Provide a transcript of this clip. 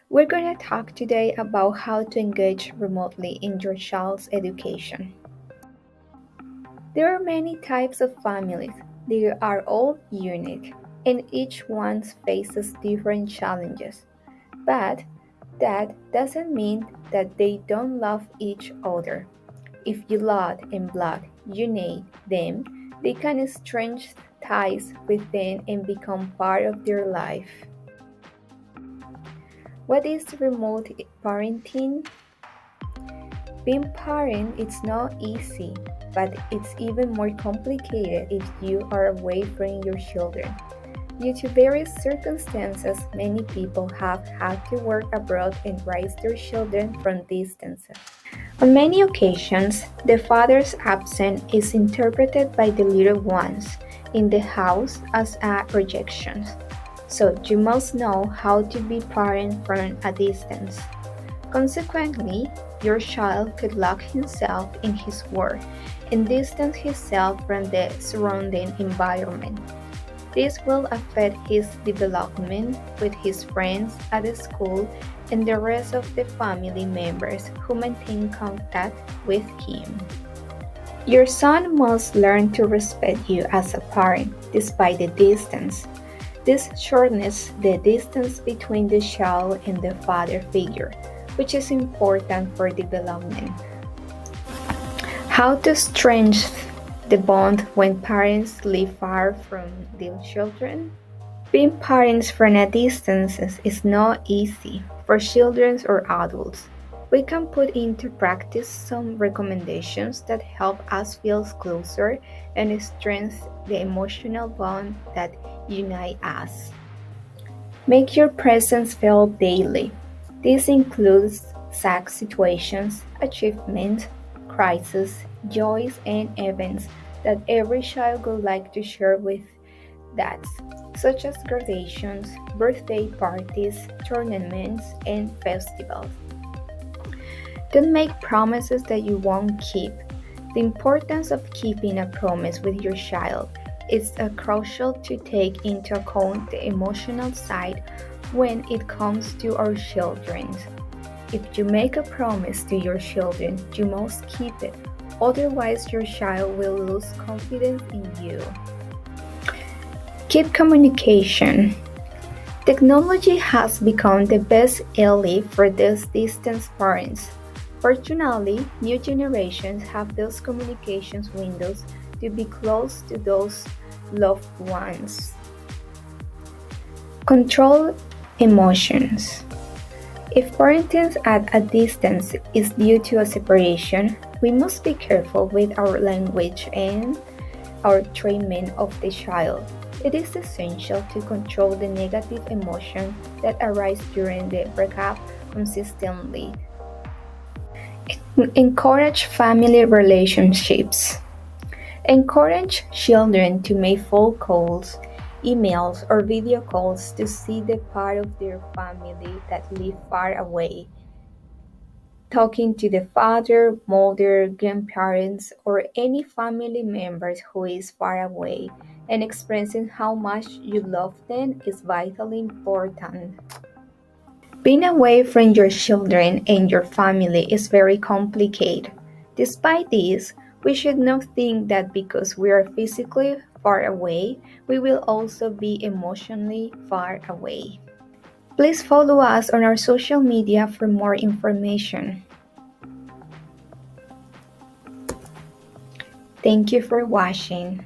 We're going to talk today about how to engage remotely in your child's education. There are many types of families. They are all unique, and each one faces different challenges. But that doesn't mean that they don't love each other. If you love and block unite them, they can strengthen ties with them and become part of their life. What is remote parenting? Being parent is not easy, but it's even more complicated if you are away from your children. Due to various circumstances, many people have had to work abroad and raise their children from distance. On many occasions, the father's absence is interpreted by the little ones in the house as a rejection. So you must know how to be parent from a distance. Consequently, your child could lock himself in his world and distance himself from the surrounding environment. This will affect his development with his friends at the school and the rest of the family members who maintain contact with him. Your son must learn to respect you as a parent despite the distance. This shortens the distance between the child and the father figure, which is important for development. How to strengthen the bond when parents live far from their children? Being parents from a distance is not easy for children or adults. We can put into practice some recommendations that help us feel closer and strengthen the emotional bond that unite us. Make your presence felt daily. This includes sad situations, achievements, crises, joys, and events that every child would like to share with dads, such as graduations, birthday parties, tournaments, and festivals. Don't make promises that you won't keep. The importance of keeping a promise with your child is crucial to take into account the emotional side when it comes to our children. If you make a promise to your children, you must keep it. Otherwise, your child will lose confidence in you. Keep communication. Technology has become the best ally for these distant parents. Fortunately, new generations have those communications windows to be close to those loved ones. Control emotions. If parenting at a distance is due to a separation, we must be careful with our language and our treatment of the child. It is essential to control the negative emotions that arise during the breakup consistently. Encourage family relationships. Encourage children to make phone calls, emails, or video calls to see the part of their family that live far away. Talking to the father, mother, grandparents, or any family members who is far away and expressing how much you love them is vitally important. Being away from your children and your family is very complicated. Despite this, we should not think that because we are physically far away, we will also be emotionally far away. Please follow us on our social media for more information. Thank you for watching.